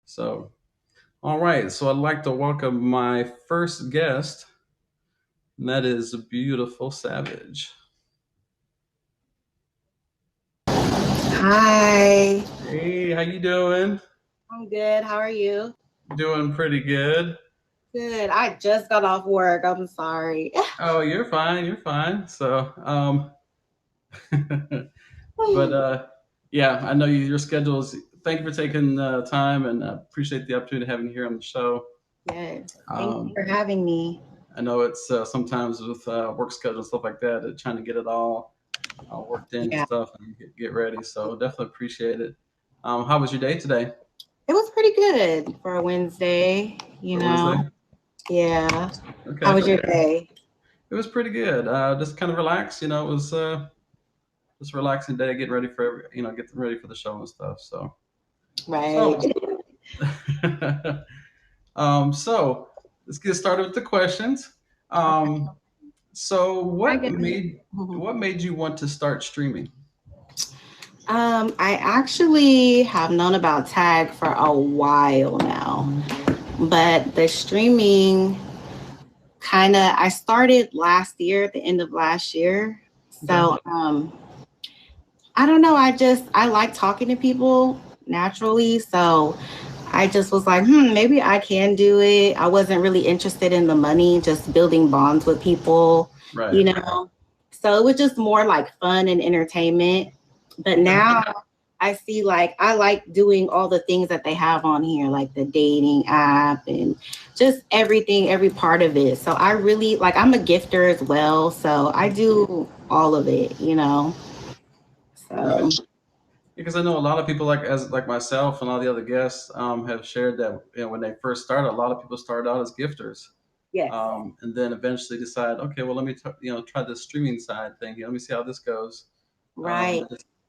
So, all right. So I'd like to welcome my first guest, and that is Beautiful Savage. Hi, Hey, how you doing? I'm good. How are you? Doing pretty good. Good. I just got off work. I'm sorry. Oh, you're fine. You're fine. But yeah, I know your schedules. Thank you for taking time, and appreciate the opportunity to having you here on the show. Yes. Thank you Um, for having me. I know it's sometimes with work schedule and stuff like that, trying to get it all worked in and Yeah, stuff and get ready. So definitely appreciate it. How was your day today it was pretty good for a Wednesday, you for know. Wednesday? Yeah. How Okay, was your day? it was pretty good. Just kind of relaxed. It was just a relaxing day, getting ready for getting ready for the show and stuff. Right. So, so let's get started with the questions. Okay. Um, so I get it. what made you want to start streaming? I actually have known about Tag for a while now, but the streaming I started last year at the end of last year. Okay, So I don't know. I like talking to people naturally. So I just was like, maybe I can do it. I wasn't really interested in the money, just building bonds with people, right. you know. So it was just more like fun and entertainment. But Okay, now I see like I like doing all the things that they have on here, like the dating app and just everything, every part of it. So I really like I'm a gifter as well. So I do all of it. right. So Because I know a lot of people like myself and all the other guests have shared that when they first started, a lot of people started out as gifters, yes, and then eventually decide, okay, well let me try this streaming side thing. Let me see how this goes. right.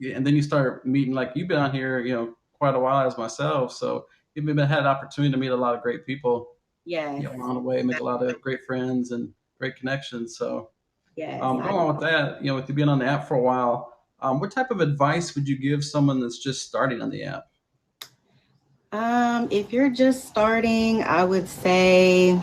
Yeah, and then you start meeting like you've been on here, quite a while as myself, so you've been had an opportunity to meet a lot of great people, Yes. along the way, make a lot of great friends and great connections. So Yes. going on with that, with you being on the app for a while, what type of advice would you give someone that's just starting on the app? If you're just starting, I would say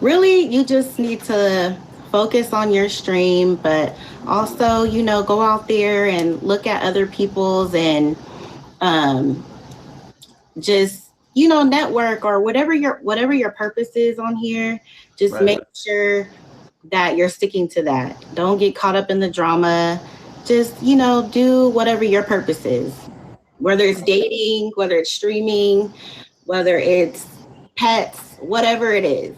really you just need to focus on your stream, but also, go out there and look at other people's and um just network or whatever your purpose is on here. Just Right. make sure that you're sticking to that. Don't get caught up in the drama. Just, do whatever your purpose is. Whether it's dating, whether it's streaming, whether it's pets, whatever it is.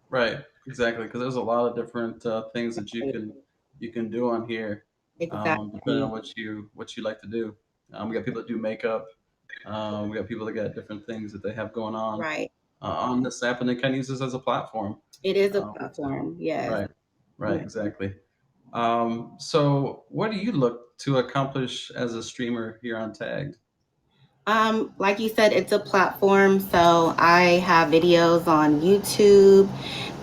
Right, exactly. Because there's a lot of different things that you can do on here, depending on Exactly. what you like to do. We got people that do makeup. We got people that got different things that they have going Right. on this app, and they kind of use this as a platform. It is a Um, platform. Yes. right, right, exactly. So, what do you look to accomplish as a streamer here on Tagged? Like you said, it's a platform. So I have videos on YouTube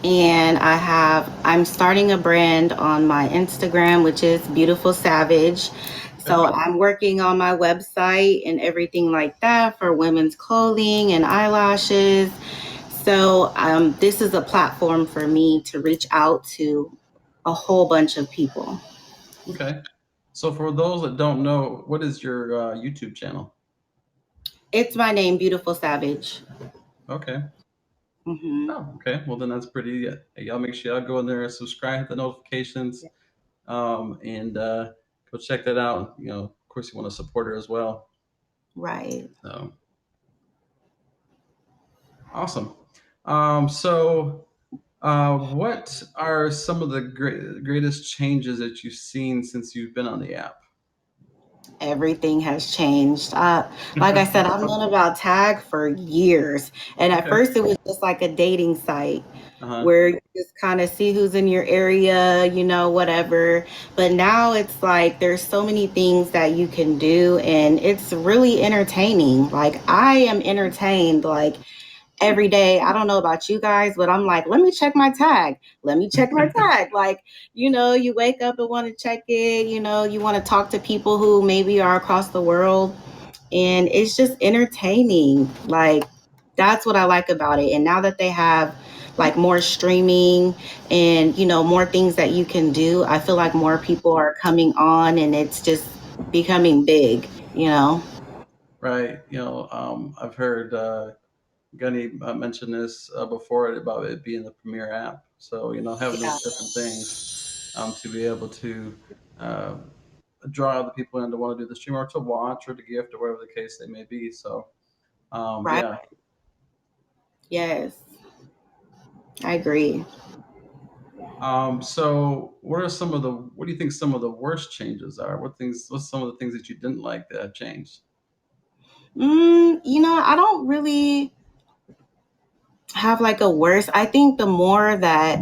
and I'm starting a brand on my Instagram, which is Beautiful Savage. Okay. So I'm working on my website and everything like that for women's clothing and eyelashes. So this is a platform for me to reach out to a whole bunch of people. Okay. So, for those that don't know, what is your YouTube channel? It's my name, Beautiful Savage. Okay. Hmm. Oh, okay. Well, then that's pretty. Y'all make sure y'all go in there, subscribe, hit the notifications, and go check that out. Of course, you want to support her as well. Right. So awesome. So, what are some of the greatest changes that you've seen since you've been on the app? Everything has changed. Like I said, I've known about Tag for years. And at Okay. first, it was just like a dating site Uh huh. where you just kind of see who's in your area, whatever. But now it's like there's so many things that you can do, and it's really entertaining. Like, I am entertained. Like, every day. I don't know about you guys, but I'm like, let me check my tag. Let me check my tag. Like, you wake up and want to check it, you want to talk to people who maybe are across the world. and it's just entertaining. Like, that's what I like about it. And now that they have like more streaming and more things that you can do, I feel like more people are coming on and it's just becoming big. Right. I've heard Gunny mention this before about it being the premier app. So having Yeah, those different things to be able to uh, draw other people in to want to do the stream or to watch or to gift or whatever the case they may be. So right. yeah. Yes, I agree. So what do you think some of the worst changes are? What's some of the things that you didn't like that have changed? I don't really have like a worse. I think the more that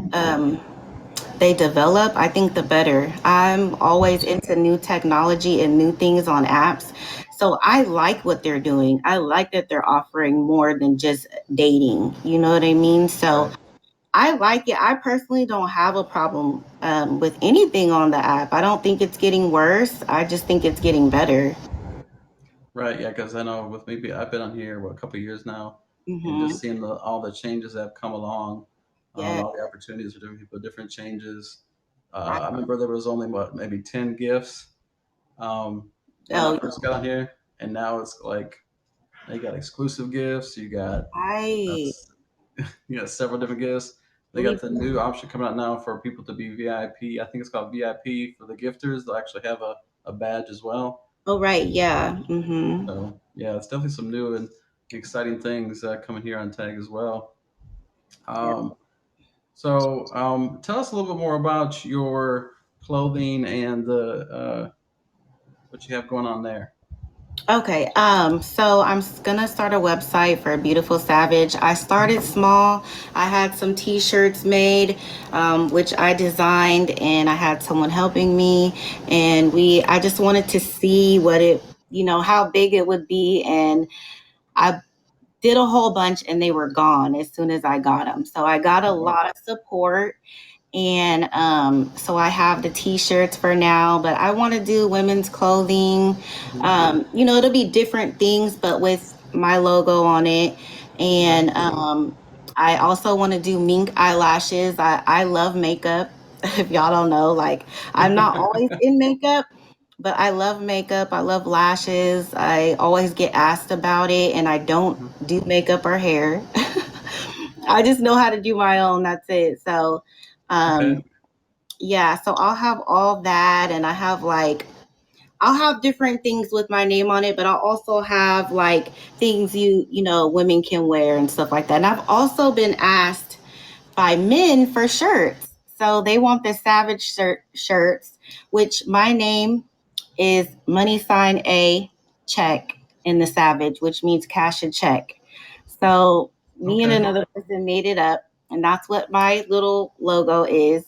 they develop, I think the better. I'm always into new technology and new things on apps. So I like what they're doing. I like that they're offering more than just dating. You know what I mean? So Right. I like it. I personally don't have a problem with anything on the app. I don't think it's getting worse. I just think it's getting better. Right, yeah, because I know with maybe I've been on here a couple of years now, and Hmm. just seeing all the changes that have come along, Yeah. all the opportunities for different people, different changes. Right. I remember there was only maybe 10 gifts when I Oh, first got on here, and now it's like you got exclusive gifts, uh, right. you got several different gifts. They got Really. the new option coming out now for people to be VIP. I think it's called VIP for the gifters. They'll actually have a badge as well. Oh, right. Yeah. Hmm. So yeah, it's definitely some new and exciting things coming here on Tag as well. Yeah. Um, Tell us a little bit more about your clothing and the what you have going on there. Okay, so gonna start a website for Beautiful Savage. I started small. I had some T-shirts made, which I designed, and I had someone helping me. And I just wanted to see how big it would be, and I did a whole bunch, and they were gone as soon as I got them. So I got a Oh, wow. lot of support, and so I have the t-shirts for now, but I want to do women's clothing. Mhm. It'll be different things, but with my logo on it. Okay. And I also want to do mink eyelashes. I love makeup. If y'all don't know, like, I'm not always in makeup, but I love makeup. I love lashes. I always get asked about it, and I don't Mhm. do makeup or hair. I just know how to do my own. That's it. So, Okay. um, yeah, so I'll have all that, and I'll have different things with my name on it, but I'll also have like things women can wear and stuff like that. And I've also been asked by men for shirts. So they want the Savage shirts, which my name is money sign A check in the Savage, which means cash a check. So me and Okay. another person made it up, and that's what my little logo is.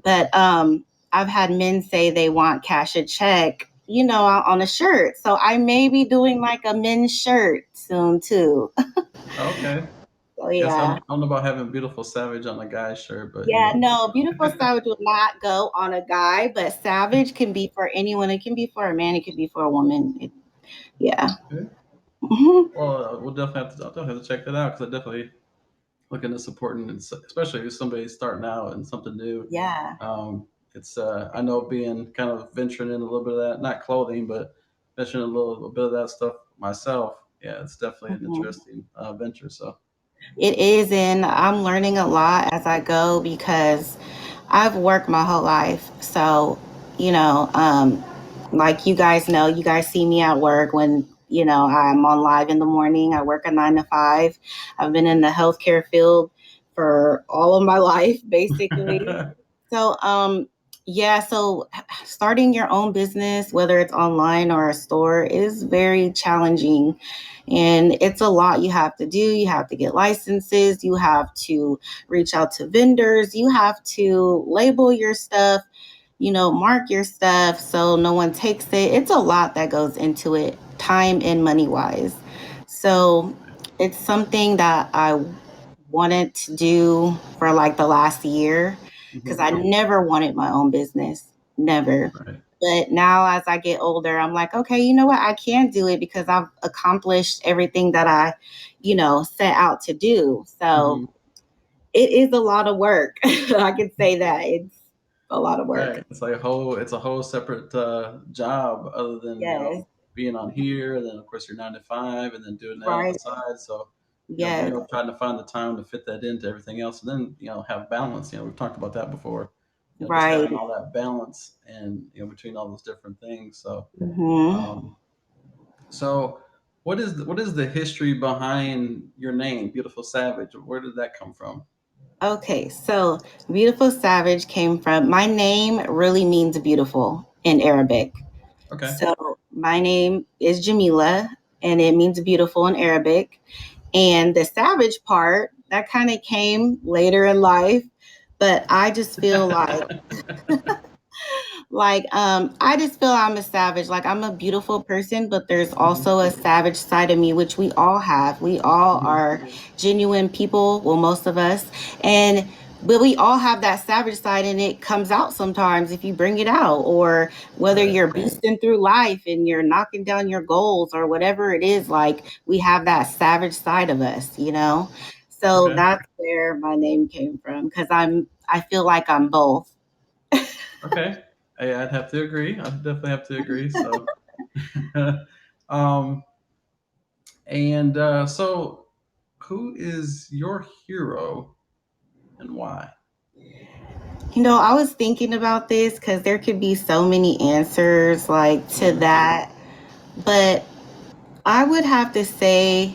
But I've had men say they want cash a check, on a shirt. So I may be doing like a men's shirt soon too. Okay. So Yes, yeah. I don't know about having beautiful savage on a guy's shirt, but Yeah, no, Beautiful Savage will not go on a guy, but Savage can be for anyone. It can be for a man, it can be for a woman. Yeah. Okay. Mhm. Well, I'll definitely have to check that out because I definitely looking at supporting, especially if somebody's starting out and something new. Yeah. It's I know being kind of venturing in a little bit of that, not clothing, but venturing a little bit of that stuff myself. Yeah, it's definitely an Mhm. interesting venture. So It is, and I'm learning a lot as I go because I've worked my whole life. So, like you guys know, you guys see me at work when, I'm on live in the morning. I work a 9 to 5. I've been in the healthcare field for all of my life, basically. So, yeah, so starting your own business, whether it's online or a store, is very challenging. And it's a lot you have to do. You have to get licenses, you have to reach out to vendors, you have to label your stuff, mark your stuff so no one takes it. It's a lot that goes into it, time and money wise. So it's something that I wanted to do for like the last year because Mhm. I never wanted my own business. Never. Right. But now as I get older, I'm like, okay, you know what? I can do it because I've accomplished everything that I, set out to do. So Hmm. it is a lot of work. I can say that it's a lot of work. Right. It's like it's a whole separate job other than, Yes. being on here. And then of course you're 9 to 5 and then doing that on the Right. side. So, Yes. trying to find the time to fit that into everything else and then, have balance. We've talked about that before, just Right. having all that balance and, between all those different things. So, Hmm. um, so what is the history behind your name, Beautiful Savage? Where did that come from? Okay, so Beautiful Savage came from my name really means beautiful in Arabic. Okay. So my name is Jamila and it means beautiful in Arabic. And the savage part, that kind of came later in life. But I just feel I just feel I'm a savage. Like I'm a beautiful person, but there's also a savage side of me, which we all have. We all Mhm. are genuine people, well, most of us. And but we all have that savage side and it comes out sometimes if you bring it out, or whether Right. you're beasting through life and you're knocking down your goals or whatever it is, like we have that savage side of us. So Okay. that's where my name came from because I feel like I'm both. Okay. I'd have to agree. I'd definitely have to agree. So, um, and so, who is your hero and why? I was thinking about this because there could be so many answers like to Hmm. that, but I would have to say,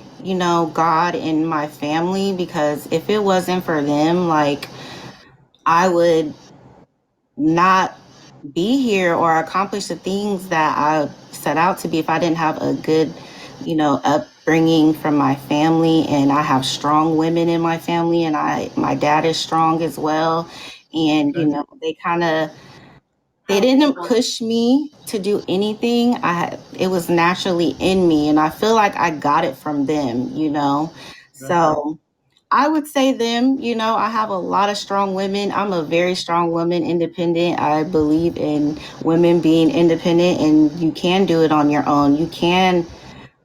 God and my family because if it wasn't for them, like I would not be here or accomplish the things that I set out to be if I didn't have a good, upbringing from my family. And I have strong women in my family, and my dad is strong as well. And Okay. they didn't push me to do anything. It was naturally in me, and I feel like I got it from them. Okay. So I would say them. I have a lot of strong women. I'm a very strong woman, independent. I believe in women being independent, and you can do it on your own. You can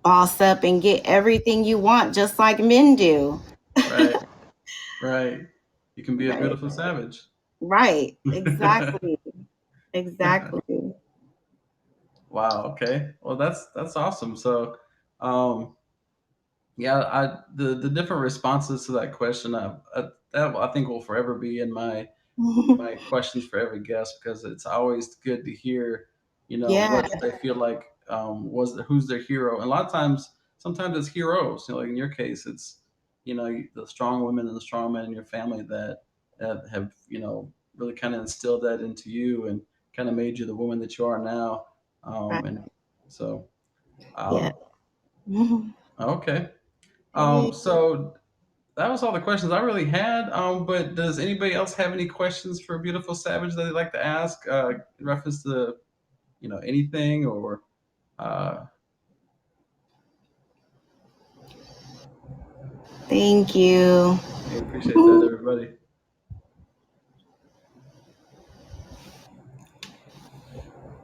boss up and get everything you want, just like men do. Right. Right. You can be a Right. beautiful savage. Right. Exactly. Exactly. Wow. Okay. Well, that's awesome. So, um, yeah, the different responses to that question, that I think will forever be in my questions for every guest because it's always good to hear, Yeah. what they feel like who's their hero. And a lot of times, sometimes it's heroes. Like in your case, it's the strong women and the strong men in your family that have really kind of instilled that into you and kind of made you the woman that you are now. Right. And so, Yeah. um, okay. Yeah. So that was all the questions I really had. But does anybody else have any questions for Beautiful Savage that they'd like to ask in reference to anything or? Uh, Thank you. I appreciate that, everybody.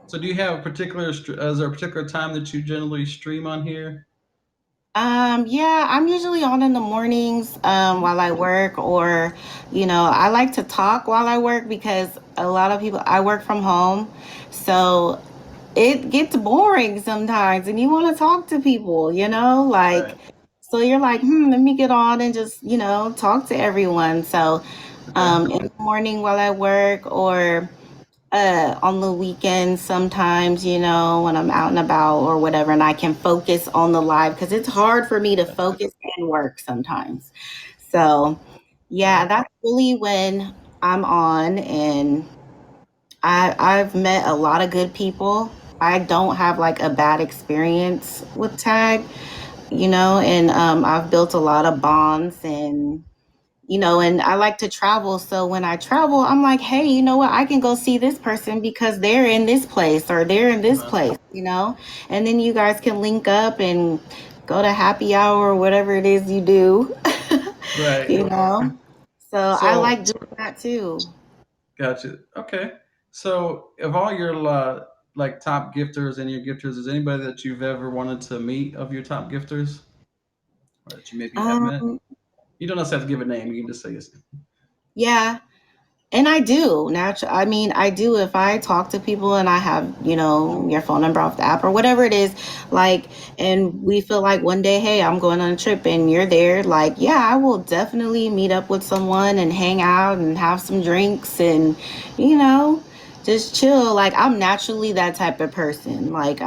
So, do you have a particular? Is there a particular time that you generally stream on here? Yeah, I'm usually on in the mornings while I work, or, I like to talk while I work because a lot of people, I work from home. So it gets boring sometimes and you want to talk to people, like, Right. so you're like, let me get on and just, talk to everyone. So Okay. in the morning while I work or on the weekends sometimes, when I'm out and about or whatever, and I can focus on the live because it's hard for me to focus and work sometimes. So, yeah, Right. that's really when I'm on, and I've met a lot of good people. I don't have like a bad experience with tag, and I've built a lot of bonds and I like to travel. So when I travel, I'm like, hey, you know what? I can go see this person because they're in this place or they're in this Uh-huh. place. And then you guys can link up and go to happy hour or whatever it is you do, Right. you know? So I So, like doing that too. gotcha. Okay. So, of all your like top gifters and your gifters, is anybody that you've ever wanted to meet of your top gifters, or that you maybe have met? Um, You don't necessarily have to give a name. You can just say yes. yeah, and I do naturally. I mean, I do if I talk to people and I have, your phone number off the app or whatever it is, like, and we feel like one day, hey, I'm going on a trip and you're there, like, yeah, I will definitely meet up with someone and hang out and have some drinks and, you know, just chill. Like, I'm naturally that type of person. Like,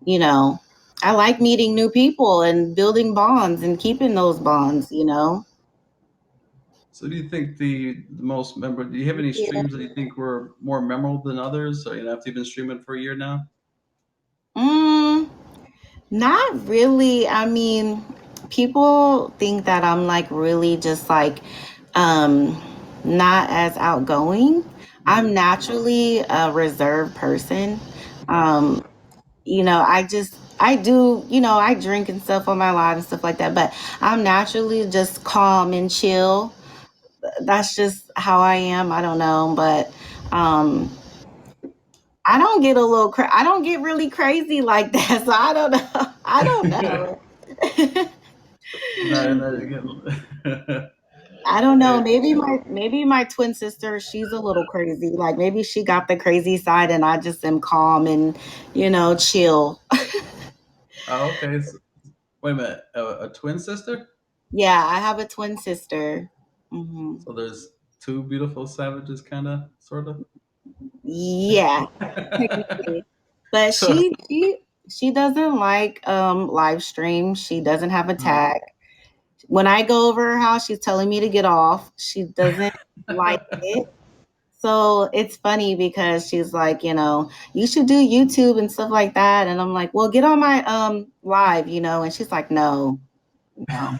you know, I like meeting new people and building bonds and keeping those bonds. So, do you think the most memorable? Do you have any Yeah. streams that you think were more memorable than others? Or after you've been streaming for a year now? Mm, Not really. I mean, people think that I'm like really just like um not as outgoing. I'm Hmm. naturally a reserved person. Um, I drink and stuff on my live and stuff like that, but I'm naturally just calm and chill. That's just how I am. I don't know, but um I don't get I don't get really crazy like that. So I don't know. I don't know. No, no, again. I don't know. Hey, Maybe my twin sister, she's a little crazy. Like maybe she got the crazy side and I just am calm and, chill. oh, okay. So, wait a minute. A twin sister? Yeah, I have a twin sister. Hmm. So there's two beautiful savages, kind of, sort of. Yeah, technically. But So, she doesn't like live stream. She doesn't have a uh, tag. When I go over her house, she's telling me to get off. She doesn't like it. So it's funny because she's like, you should do YouTube and stuff like that. And I'm like, well, get on my live, and she's like, no, no.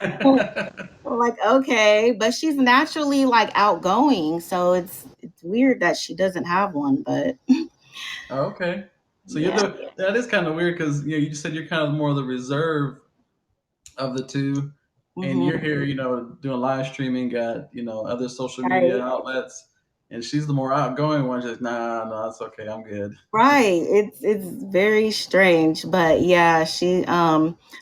I'm like, okay. But she's naturally like outgoing. So it's weird that she doesn't have one, but okay. So you're yeah. the that is kind of weird because you just said you're kind of more the reserve of the two, and you're Hmm. here, doing live streaming, got other social media Right. outlets, and she's the more outgoing one. Just nah, no, it's okay, I'm good. Right. It's very strange. But yeah,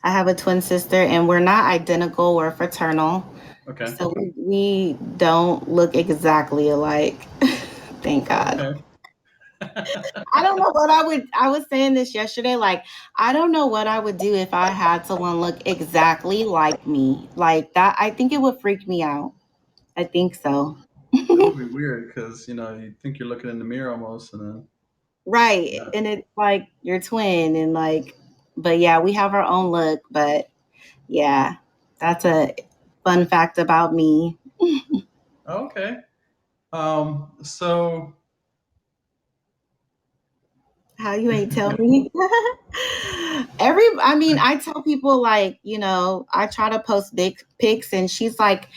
I have a twin sister and we're not identical, we're fraternal. Okay. So we don't look exactly alike. Thank God. Okay. I don't know what I was saying this yesterday. Like, I don't know what I would do if I had someone look exactly like me. Like that, I think it would freak me out. I think so. That would be weird because you think you're looking in the mirror almost, and then Right. yeah. And it's like your twin and like, but yeah, we have our own look. But yeah, that's a fun fact about me. Okay. So How you ain't tell me? I mean, I tell people like, I try to post big pics and she's like,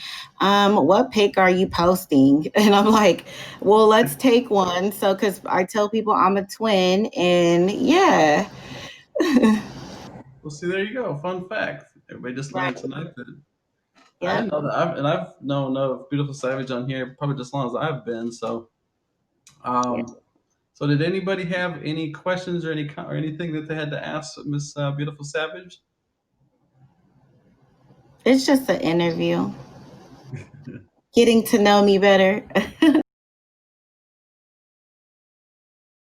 what pic are you posting? And I'm like, well, let's take one. So, cause I tell people I'm a twin and yeah. well, see, there you go. Fun fact. Everybody just learned Right. tonight that I Yep. didn't know that. I've known of Beautiful Savage on here probably just as long as I've been. So, Yeah. um, so did anybody have any questions or or anything that they had to ask Miss Beautiful Savage? It's just an interview, getting to know me better.